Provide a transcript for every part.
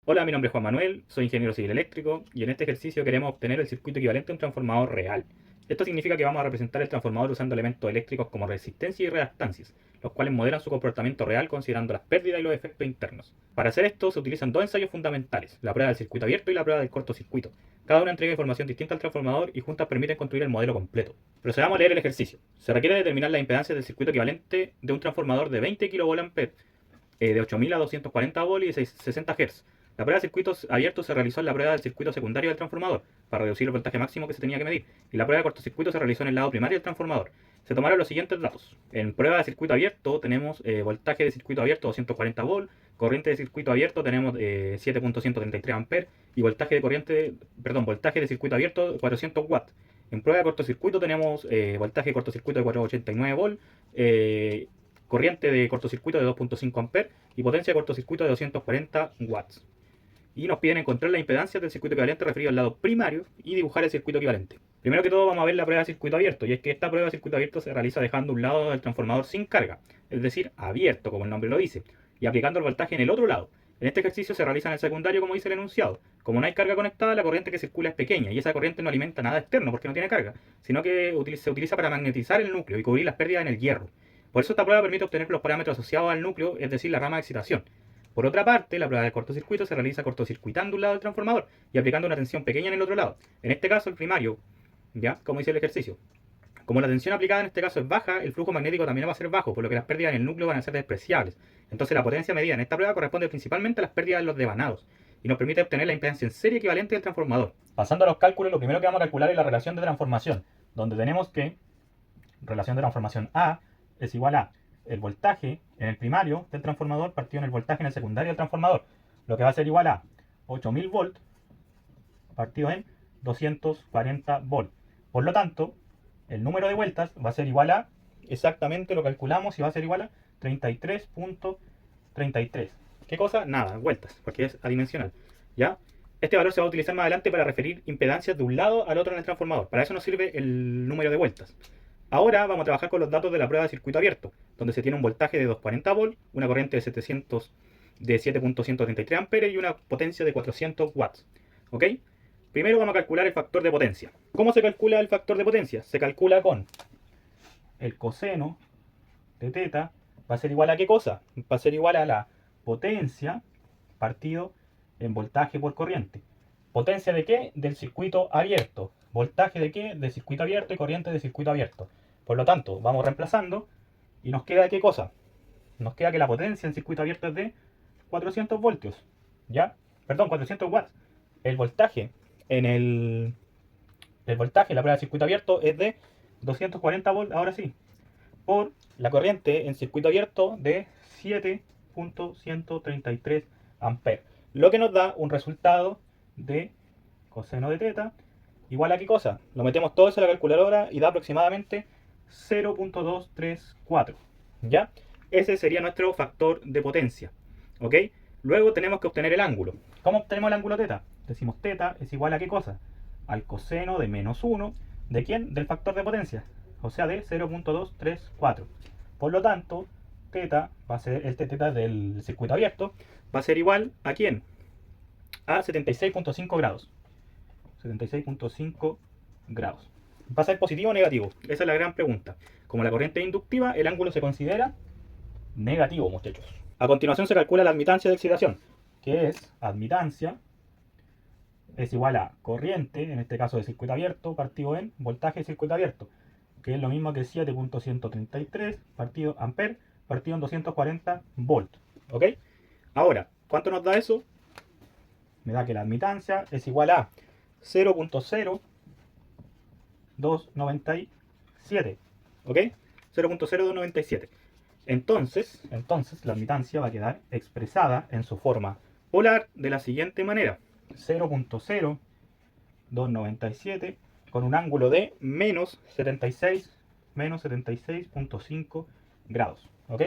Hola, mi nombre es Juan Manuel, soy ingeniero civil eléctrico y en este ejercicio queremos obtener el circuito equivalente a un transformador real. Esto significa que vamos a representar el transformador usando elementos eléctricos como resistencia y reactancias, los cuales modelan su comportamiento real considerando las pérdidas y los efectos internos. Para hacer esto se utilizan dos ensayos fundamentales, la prueba del circuito abierto y la prueba del cortocircuito. Cada una entrega información distinta al transformador y juntas permiten construir el modelo completo. Procedamos a leer el ejercicio. Se requiere determinar la impedancia del circuito equivalente de un transformador de 20 kVA de 8000 a 240 volt y 60 Hz. La prueba de circuitos abiertos se realizó en la prueba del circuito secundario del transformador, para reducir el voltaje máximo que se tenía que medir, y la prueba de cortocircuito se realizó en el lado primario del transformador. Se tomaron los siguientes datos. En prueba de circuito abierto tenemos voltaje de circuito abierto 240 volt, corriente de circuito abierto tenemos 7.133 amperes y voltaje de circuito abierto 400 watts. En prueba de cortocircuito tenemos voltaje de cortocircuito de 489 volt, corriente de cortocircuito de 2.5 amperes y potencia de cortocircuito de 240 watts. Y nos piden encontrar la impedancia del circuito equivalente referido al lado primario y dibujar el circuito equivalente. Primero que todo vamos a ver la prueba de circuito abierto, y es que esta prueba de circuito abierto se realiza dejando un lado del transformador sin carga, es decir, abierto como el nombre lo dice, y aplicando el voltaje en el otro lado. En este ejercicio se realiza en el secundario como dice el enunciado. Como no hay carga conectada, la corriente que circula es pequeña y esa corriente no alimenta nada externo porque no tiene carga, sino que se utiliza para magnetizar el núcleo y cubrir las pérdidas en el hierro. Por eso esta prueba permite obtener los parámetros asociados al núcleo, es decir, la rama de excitación. Por otra parte, la prueba del cortocircuito se realiza cortocircuitando un lado del transformador y aplicando una tensión pequeña en el otro lado. En este caso, el primario, ¿ya? Como dice el ejercicio. Como la tensión aplicada en este caso es baja, el flujo magnético también va a ser bajo, por lo que las pérdidas en el núcleo van a ser despreciables. Entonces la potencia medida en esta prueba corresponde principalmente a las pérdidas en los devanados y nos permite obtener la impedancia en serie equivalente del transformador. Pasando a los cálculos, lo primero que vamos a calcular es la relación de transformación, donde tenemos que relación de transformación A es igual a el voltaje en el primario del transformador partido en el voltaje en el secundario del transformador, lo que va a ser igual a 8000 volt partido en 240 volt. Por lo tanto, el número de vueltas va a ser igual a, exactamente lo calculamos y va a ser igual a 33.33. ¿Qué cosa? Nada, vueltas, porque es adimensional. ¿Ya? Este valor se va a utilizar más adelante para referir impedancias de un lado al otro en el transformador. Para eso nos sirve el número de vueltas. Ahora vamos a trabajar con los datos de la prueba de circuito abierto, donde se tiene un voltaje de 240 volt, una corriente de 7.133 amperes y una potencia de 400 watts. ¿Ok? Primero vamos a calcular el factor de potencia. ¿Cómo se calcula el factor de potencia? Se calcula con el coseno de teta, va a ser igual a ¿qué cosa? Va a ser igual a la potencia partido en voltaje por corriente. ¿Potencia de qué? Del circuito abierto. ¿Voltaje de qué? Del circuito abierto y corriente del circuito abierto. Por lo tanto, vamos reemplazando y nos queda ¿qué cosa? Nos queda que la potencia en circuito abierto es de 400 voltios. ¿Ya? Perdón, 400 watts. El voltaje en el voltaje, la prueba de circuito abierto es de 240 volts, ahora sí, por la corriente en circuito abierto de 7.133 amperes. Lo que nos da un resultado de coseno de teta igual a qué cosa. Lo metemos todo eso en la calculadora y da aproximadamente 0.234. ¿Ya? Ese sería nuestro factor de potencia. ¿Ok? Luego tenemos que obtener el ángulo. ¿Cómo obtenemos el ángulo teta? Decimos teta es igual a qué cosa? Al coseno de menos 1. ¿De quién? Del factor de potencia. O sea, de 0.234. Por lo tanto, teta va a ser este teta del circuito abierto. Va a ser igual a quién? A 76.5 grados. 76.5 grados. ¿Va a ser positivo o negativo? Esa es la gran pregunta. Como la corriente es inductiva, el ángulo se considera negativo, muchachos. A continuación se calcula la admitancia de excitación, que es admitancia es igual a corriente, en este caso de circuito abierto, partido en voltaje de circuito abierto, que es lo mismo que 7.133 partido amper, partido en 240 volt. ¿Ok? Ahora, ¿cuánto nos da eso? Me da que la admitancia es igual a 0.0297. ¿Ok? 0.0297. Entonces la admitancia va a quedar expresada en su forma polar de la siguiente manera: 0.0297 con un ángulo de menos 76.5 grados. ¿Ok?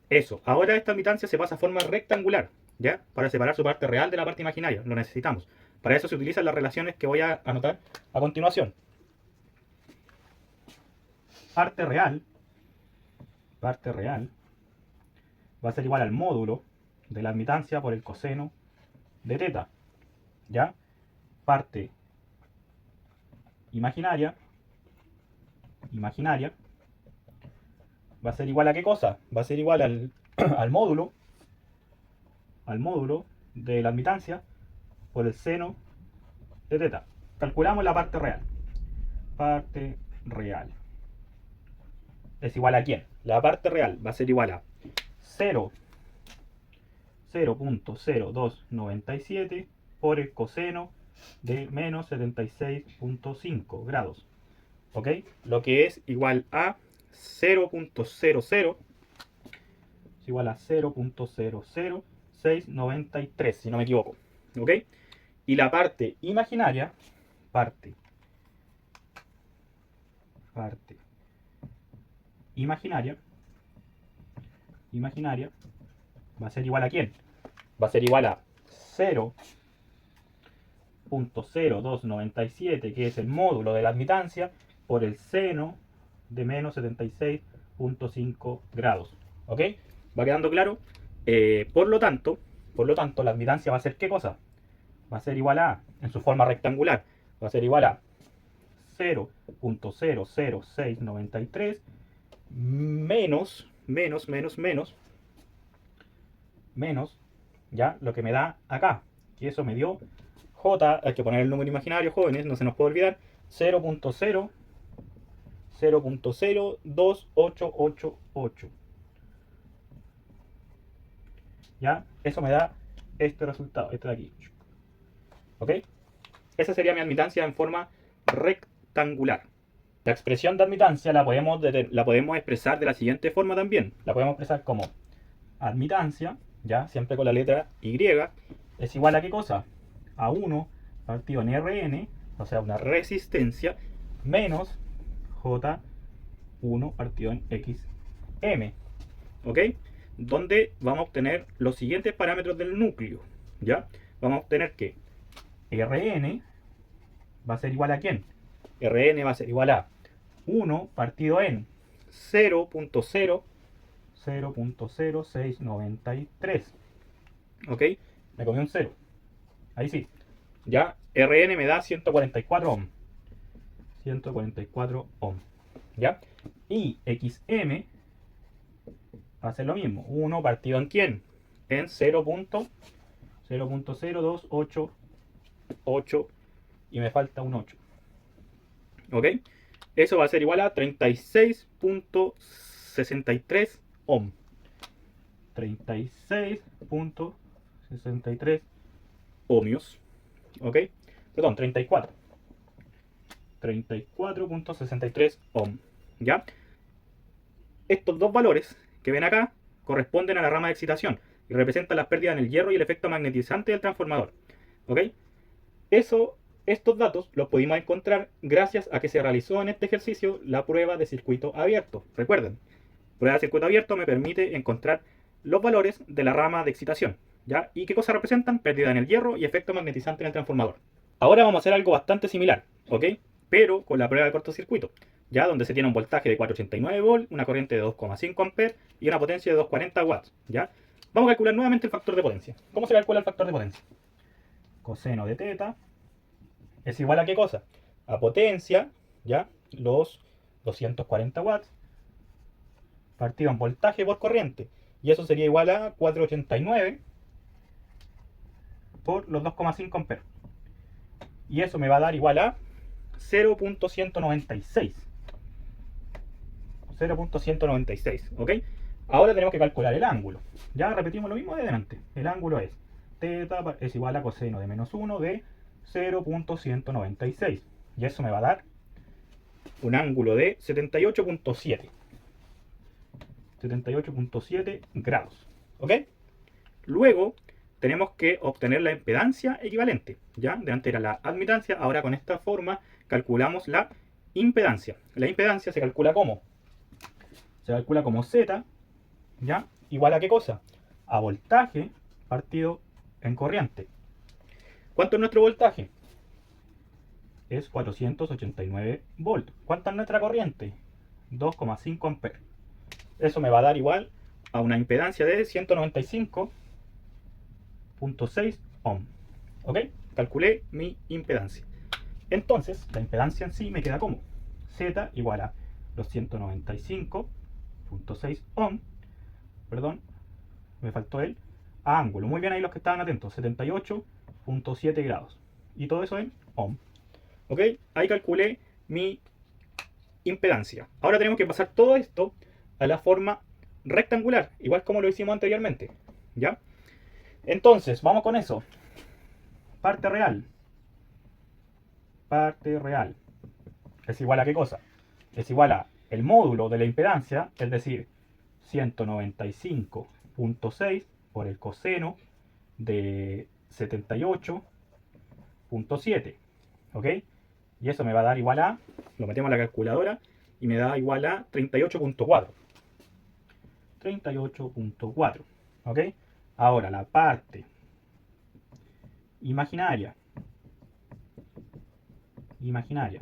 Eso. Ahora esta admitancia se pasa a forma rectangular, ¿ya? Para separar su parte real de la parte imaginaria. Lo necesitamos. Para eso se utilizan las relaciones que voy a anotar a continuación. Parte real va a ser igual al módulo de la admitancia por el coseno de teta, ¿ya? Parte imaginaria va a ser igual a ¿qué cosa? Va a ser igual al, al módulo de la admitancia por el seno de teta. Calculamos la parte real. Parte real es igual a ¿quién? La parte real va a ser igual a 0.0297 por el coseno de menos 76.5 grados. ¿Ok? Lo que es igual a 0.00 es igual a 0.00693, si no me equivoco. ¿Ok? Y la parte imaginaria, parte imaginaria va a ser igual a ¿quién? Va a ser igual a 0.0297, que es el módulo de la admitancia, por el seno de menos 76.5 grados. ¿Ok? ¿Va quedando claro? Por lo tanto, la admitancia va a ser ¿qué cosa? Va a ser igual a, en su forma rectangular, va a ser igual a 0.00693 menos, ya, lo que me da acá, que eso me dio J, hay que poner el número imaginario, jóvenes, no se nos puede olvidar, 0.02888. ¿Ya? Eso me da este resultado, este de aquí. ¿Ok? Esa sería mi admitancia en forma rectangular. La expresión de admitancia la podemos expresar de la siguiente forma también. La podemos expresar como admitancia, ya, siempre con la letra Y, es igual a ¿qué cosa? A 1 partido en Rn, o sea, una resistencia, menos J1 partido en Xm. ¿Ok? Donde vamos a obtener los siguientes parámetros del núcleo. ¿Ya? Vamos a obtener que Rn va a ser igual a ¿quién? Rn va a ser igual a 1 partido en 0.0693. ¿Ok? Me comí un 0. Ahí sí. Ya, Rn me da 144 ohm. 144 ohm. ¿Ya? Y Xm va a ser lo mismo. 1 partido en ¿quién? En 0.00288 y me falta un 8. ¿Ok? Eso va a ser igual a 36.63 ohm. 36.63 ohmios. ¿Ok? Perdón, 34. 34.63 ohm. ¿Ya? Estos dos valores que ven acá corresponden a la rama de excitación y representan las pérdidas en el hierro y el efecto magnetizante del transformador. ¿Ok? Estos datos los pudimos encontrar gracias a que se realizó en este ejercicio la prueba de circuito abierto. Recuerden, prueba de circuito abierto me permite encontrar los valores de la rama de excitación. ¿Ya? ¿Y qué cosas representan? Pérdida en el hierro y efecto magnetizante en el transformador. Ahora vamos a hacer algo bastante similar, ¿ok? Pero con la prueba de cortocircuito, ya donde se tiene un voltaje de 489 volts, una corriente de 2,5 amperes y una potencia de 240 watts, ¿ya? Vamos a calcular nuevamente el factor de potencia. ¿Cómo se calcula el factor de potencia? Coseno de teta es igual a ¿qué cosa? A potencia, ¿ya? Los 240 watts partido en voltaje por corriente. Y eso sería igual a 489 por los 2,5 amperes. Y eso me va a dar igual a 0.196. 0.196, ¿ok? Ahora tenemos que calcular el ángulo. Ya repetimos lo mismo de delante. El ángulo es θ es igual a coseno de menos 1 de 0.196. Y eso me va a dar un ángulo de 78.7. 78.7 grados. ¿Ok? Luego tenemos que obtener la impedancia equivalente. ¿Ya? De antes era la admitancia, ahora con esta forma calculamos la impedancia. La impedancia se calcula como Z, ¿ya? Igual a ¿qué cosa? A voltaje partido en corriente. ¿Cuánto es nuestro voltaje? Es 489 volts. ¿Cuánta es nuestra corriente? 2,5 amperes. Eso me va a dar igual a una impedancia de 195.6 ohm. ¿Ok? Calculé mi impedancia. Entonces, la impedancia en sí me queda como Z igual a los 195.6 ohm, perdón, me faltó el ángulo. Muy bien ahí los que estaban atentos, 78.7 grados. Y todo eso en ohm. ¿Ok? Ahí calculé mi impedancia. Ahora tenemos que pasar todo esto a la forma rectangular, igual como lo hicimos anteriormente. ¿Ya? Entonces, vamos con eso. Parte real. Parte real. ¿Es igual a qué cosa? Es igual a el módulo de la impedancia, es decir, 195.6 por el coseno de 78.7. ¿Ok? Y eso me va a dar igual a, lo metemos a la calculadora, y me da igual a 38.4. 38.4. ¿Ok? Ahora la parte imaginaria. Imaginaria.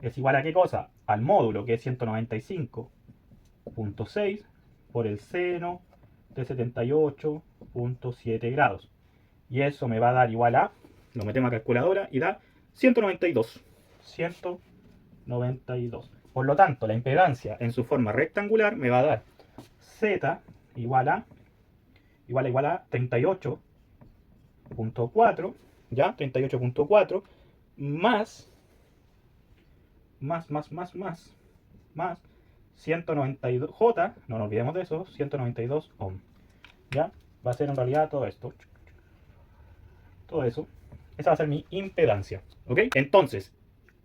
¿Es igual a qué cosa? Al módulo, que es 195.6 por el seno de 78.7 grados. Y eso me va a dar igual a, lo metemos a calculadora y da 192. 192. Por lo tanto, la impedancia en su forma rectangular me va a dar Z igual a 38.4, ¿ya? 38.4 más 192 J, no nos olvidemos de eso, 192 ohm. ¿Ya? Va a ser en realidad todo esto. Todo eso. Esa va a ser mi impedancia. ¿Ok? Entonces,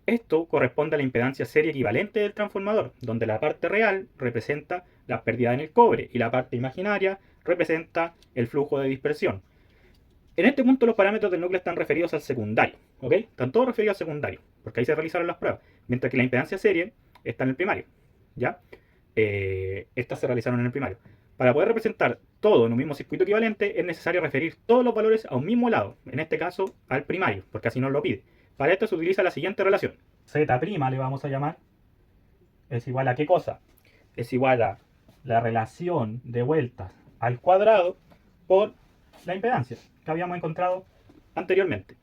esto corresponde a la impedancia serie equivalente del transformador, donde la parte real representa la pérdida en el cobre y la parte imaginaria representa el flujo de dispersión. En este punto los parámetros del núcleo están referidos al secundario, ¿ok? Están todos referidos al secundario, porque ahí se realizaron las pruebas, mientras que la impedancia serie está en el primario, ¿ya? Estas se realizaron en el primario. Para poder representar todo en un mismo circuito equivalente es necesario referir todos los valores a un mismo lado, en este caso al primario, porque así nos lo pide. Para esto se utiliza la siguiente relación. Z' le vamos a llamar, es igual a ¿qué cosa? Es igual a la relación de vueltas al cuadrado por la impedancia que habíamos encontrado anteriormente.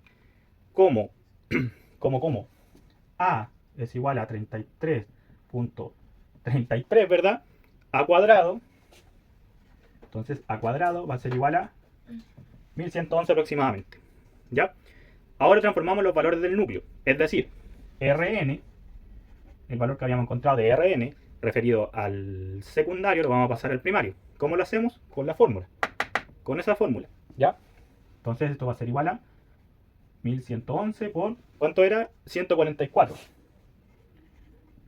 Como A es igual a 33.33, ¿verdad? A cuadrado. Entonces A cuadrado va a ser igual a 1111 aproximadamente. ¿Ya? Ahora transformamos los valores del núcleo. Es decir, Rn, el valor que habíamos encontrado de Rn, referido al secundario, lo vamos a pasar al primario. ¿Cómo lo hacemos? Con la fórmula. Con esa fórmula. ¿Ya? Entonces esto va a ser igual a 1111 por, ¿cuánto era? 144.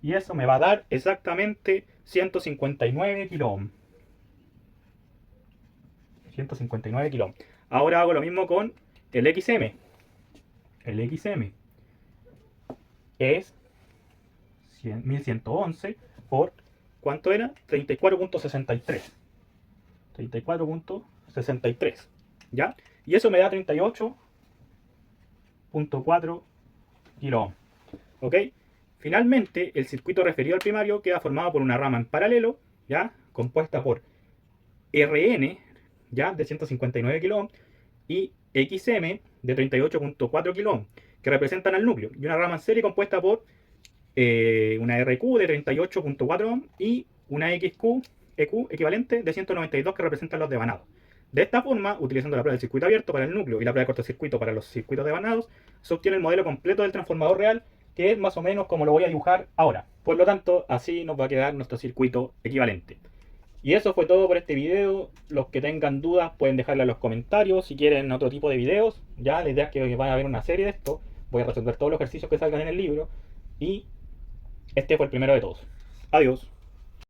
Y eso me va a dar exactamente 159 kilo ohm. 159 kilo ohm. Ahora hago lo mismo con el XM. El XM es 1111 por, ¿cuánto era? 34.63. 34.63. ¿Ya? Y eso me da 38.4 kilo ohm. ¿Ok? Finalmente, el circuito referido al primario queda formado por una rama en paralelo, ¿ya? Compuesta por Rn, ¿ya? De 159 kilo ohm y XM de 38.4 kilo ohm, que representan al núcleo, y una rama en serie compuesta por una RQ de 38.4 ohm y una XQ equivalente de 192 que representan los devanados. De esta forma, utilizando la prueba del circuito abierto para el núcleo y la prueba de cortocircuito para los circuitos devanados, se obtiene el modelo completo del transformador real, que es más o menos como lo voy a dibujar ahora. Por lo tanto, así nos va a quedar nuestro circuito equivalente. Y eso fue todo por este video. Los que tengan dudas pueden dejarla en los comentarios. Si quieren otro tipo de videos, ya la idea es que van a ver una serie de esto. Voy a resolver todos los ejercicios que salgan en el libro. Y este fue el primero de todos. Adiós.